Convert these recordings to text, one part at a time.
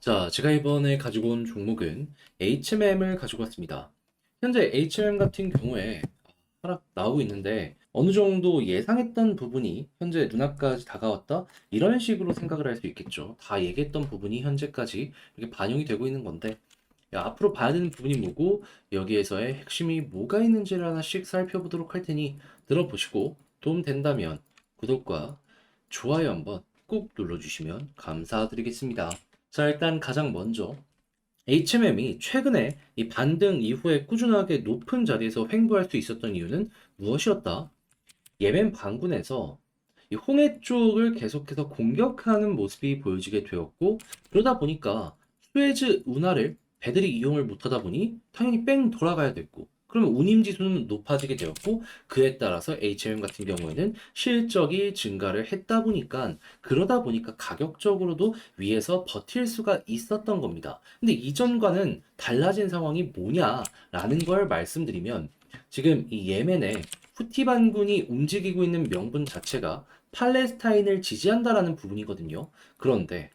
자, 제가 이번에 가지고 온 종목은 HMM을 가지고 왔습니다. 현재 HMM 같은 경우에 하락 나오고 있는데 어느 정도 예상했던 부분이 현재 눈앞까지 다가왔다? 이런 식으로 생각을 할 수 있겠죠. 다 얘기했던 부분이 현재까지 이렇게 반영이 되고 있는 건데 앞으로 봐야 되는 부분이 뭐고 여기에서의 핵심이 뭐가 있는지를 하나씩 살펴보도록 할 테니 들어보시고 도움 된다면 구독과 좋아요 한번 꼭 눌러주시면 감사드리겠습니다. 자, 일단 가장 먼저 HMM이 최근에 이 반등 이후에 꾸준하게 높은 자리에서 횡보할 수 있었던 이유는 무엇이었다? 예멘 반군에서 이 홍해 쪽을 계속해서 공격하는 모습이 보여지게 되었고, 그러다 보니까 수에즈 운하를 배들이 이용을 못하다 보니 당연히 뺑 돌아가야 됐고, 그러면 운임지수는 높아지게 되었고, 그에 따라서 HMM 같은 경우에는 실적이 증가를 했다 보니까, 그러다 보니까 가격적으로도 위에서 버틸 수가 있었던 겁니다. 근데 이전과는 달라진 상황이 뭐냐라는 걸 말씀드리면, 지금 이 예멘에 후티 반군이 움직이고 있는 명분 자체가 팔레스타인을 지지한다라는 부분이거든요. 그런데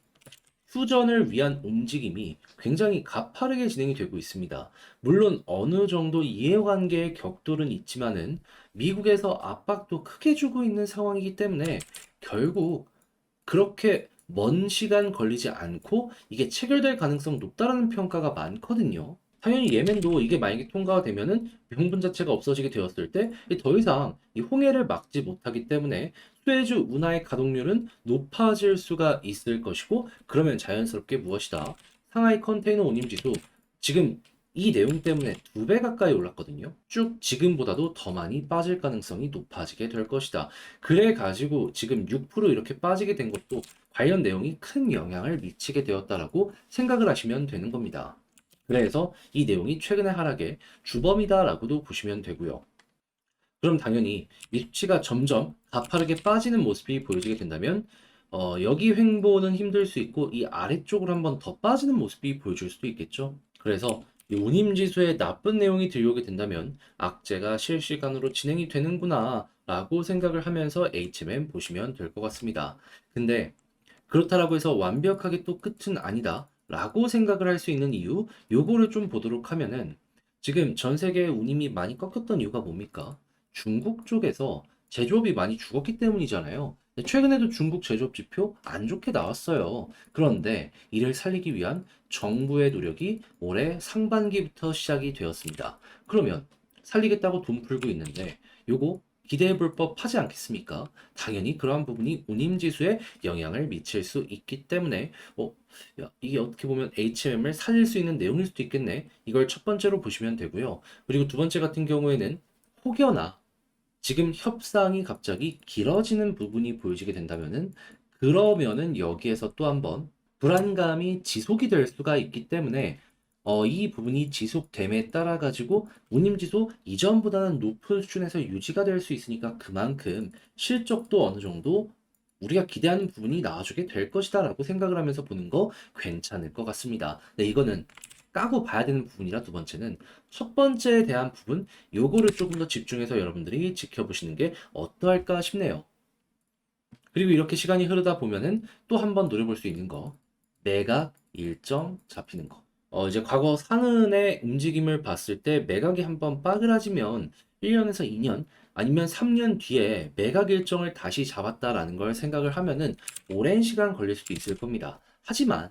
휴전을 위한 움직임이 굉장히 가파르게 진행이 되고 있습니다. 물론 어느 정도 이해관계의 격돌은 있지만은 미국에서 압박도 크게 주고 있는 상황이기 때문에 결국 그렇게 먼 시간 걸리지 않고 이게 체결될 가능성 높다라는 평가가 많거든요. 당연히 예멘도 이게 만약에 통과가 되면은 명분 자체가 없어지게 되었을 때 더 이상 이 홍해를 막지 못하기 때문에 수에즈 운하의 가동률은 높아질 수가 있을 것이고, 그러면 자연스럽게 무엇이다? 상하이 컨테이너 운임지수 지금 이 내용 때문에 2배 가까이 올랐거든요. 쭉 지금보다도 더 많이 빠질 가능성이 높아지게 될 것이다. 그래 가지고 지금 6% 이렇게 빠지게 된 것도 관련 내용이 큰 영향을 미치게 되었다라고 생각을 하시면 되는 겁니다. 그래서 이 내용이 최근의 하락의 주범이다라고도 보시면 되고요. 그럼 당연히 이 수치가 점점 가파르게 빠지는 모습이 보여지게 된다면 여기 횡보는 힘들 수 있고 이 아래쪽으로 한번 더 빠지는 모습이 보여줄 수도 있겠죠. 그래서 이 운임지수에 나쁜 내용이 들어오게 된다면 악재가 실시간으로 진행이 되는구나 라고 생각을 하면서 HMM 보시면 될 것 같습니다. 근데 그렇다라고 해서 완벽하게 또 끝은 아니다 라고 생각을 할 수 있는 이유, 요거를 좀 보도록 하면은 지금 전 세계 운임이 많이 꺾였던 이유가 뭡니까? 중국 쪽에서 제조업이 많이 죽었기 때문이잖아요. 근데 최근에도 중국 제조업 지표 안 좋게 나왔어요. 그런데 이를 살리기 위한 정부의 노력이 올해 상반기부터 시작이 되었습니다. 그러면 살리겠다고 돈 풀고 있는데 요거 기대해 볼 법하지 않겠습니까? 당연히 그러한 부분이 운임지수에 영향을 미칠 수 있기 때문에 야, 이게 어떻게 보면 HMM을 살릴 수 있는 내용일 수도 있겠네. 이걸 첫 번째로 보시면 되고요. 그리고 두 번째 같은 경우에는 혹여나 지금 협상이 갑자기 길어지는 부분이 보여지게 된다면은 그러면은 여기에서 또 한번 불안감이 지속이 될 수가 있기 때문에 이 부분이 지속됨에 따라 가지고 운임지수 이전보다는 높은 수준에서 유지가 될 수 있으니까 그만큼 실적도 어느 정도 우리가 기대하는 부분이 나와주게 될 것이다라고 생각을 하면서 보는 거 괜찮을 것 같습니다. 네, 이거는 까고 봐야 되는 부분이라 두 번째는 첫 번째에 대한 부분 요거를 조금 더 집중해서 여러분들이 지켜보시는 게 어떠할까 싶네요. 그리고 이렇게 시간이 흐르다 보면은 또 한 번 노려볼 수 있는 거 매각 일정 잡히는 거. 이제 과거 상흔의 움직임을 봤을 때 매각이 한번 빠그라지면 1년에서 2년 아니면 3년 뒤에 매각 일정을 다시 잡았다라는 걸 생각을 하면은 오랜 시간 걸릴 수도 있을 겁니다. 하지만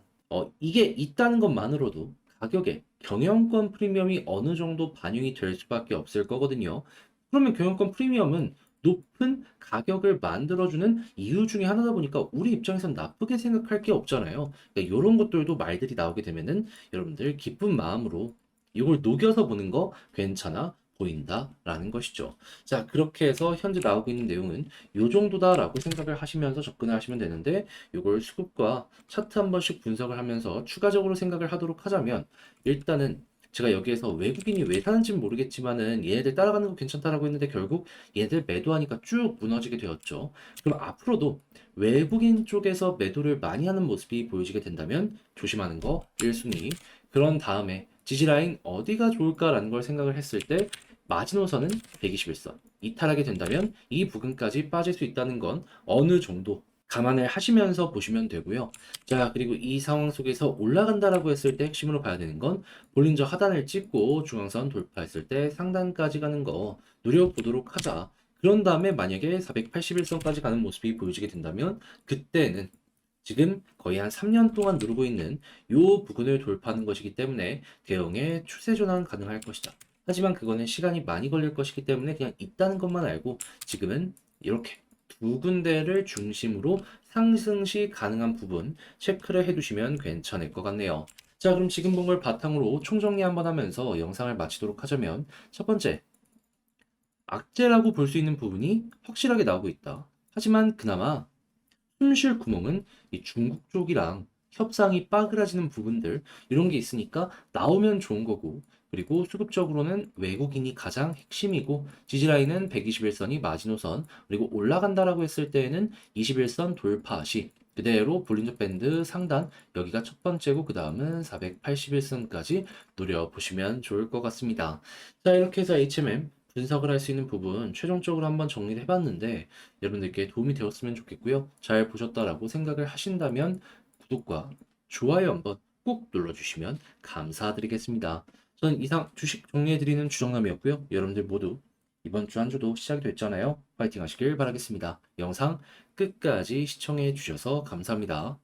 이게 있다는 것만으로도 가격에 경영권 프리미엄이 어느 정도 반영이 될 수밖에 없을 거거든요. 그러면 경영권 프리미엄은 높은 가격을 만들어주는 이유 중에 하나다 보니까 우리 입장에선 나쁘게 생각할 게 없잖아요. 그러니까 이런 것들도 말들이 나오게 되면은 여러분들 기쁜 마음으로 이걸 녹여서 보는 거 괜찮아 보인다라는 것이죠. 자, 그렇게 해서 현재 나오고 있는 내용은 요 정도다라고 생각을 하시면서 접근을 하시면 되는데 이걸 수급과 차트 한 번씩 분석을 하면서 추가적으로 생각을 하도록 하자면 일단은 제가 여기에서 외국인이 왜 사는지는 모르겠지만은 얘네들 따라가는 거 괜찮다라고 했는데 결국 얘네들 매도하니까 쭉 무너지게 되었죠. 그럼 앞으로도 외국인 쪽에서 매도를 많이 하는 모습이 보여지게 된다면 조심하는 거 1순위. 그런 다음에 지지라인 어디가 좋을까라는 걸 생각을 했을 때 마지노선은 121선. 이탈하게 된다면 이 부근까지 빠질 수 있다는 건 어느 정도 감안을 하시면서 보시면 되고요. 자, 그리고 이 상황 속에서 올라간다라고 했을 때 핵심으로 봐야 되는 건 볼린저 하단을 찍고 중앙선 돌파했을 때 상단까지 가는 거 노려보도록 하자. 그런 다음에 만약에 481선까지 가는 모습이 보여지게 된다면 그때는 지금 거의 한 3년 동안 누르고 있는 이 부근을 돌파하는 것이기 때문에 대형의 추세 전환 가능할 것이다. 하지만 그거는 시간이 많이 걸릴 것이기 때문에 그냥 있다는 것만 알고 지금은 이렇게 두 군데를 중심으로 상승시 가능한 부분 체크를 해두시면 괜찮을 것 같네요. 자, 그럼 지금 본 걸 바탕으로 총정리 한번 하면서 영상을 마치도록 하자면 첫 번째, 악재라고 볼 수 있는 부분이 확실하게 나오고 있다. 하지만 그나마 숨쉴 구멍은 이 중국 쪽이랑 협상이 빠그라지는 부분들 이런 게 있으니까 나오면 좋은 거고 그리고 수급적으로는 외국인이 가장 핵심이고 지지라인은 121선이 마지노선 그리고 올라간다라고 했을 때에는 21선 돌파 시 그대로 볼린저 밴드 상단 여기가 첫 번째고 그 다음은 481선까지 노려보시면 좋을 것 같습니다. 자, 이렇게 해서 HMM 분석을 할 수 있는 부분 최종적으로 한번 정리를 해봤는데 여러분들께 도움이 되었으면 좋겠고요. 잘 보셨다라고 생각을 하신다면 구독과 좋아요 한번 꼭 눌러주시면 감사드리겠습니다. 저는 이상 주식 정리해드리는 주정남이었고요. 여러분들 모두 이번 주 한 주도 시작이 됐잖아요. 파이팅 하시길 바라겠습니다. 영상 끝까지 시청해 주셔서 감사합니다.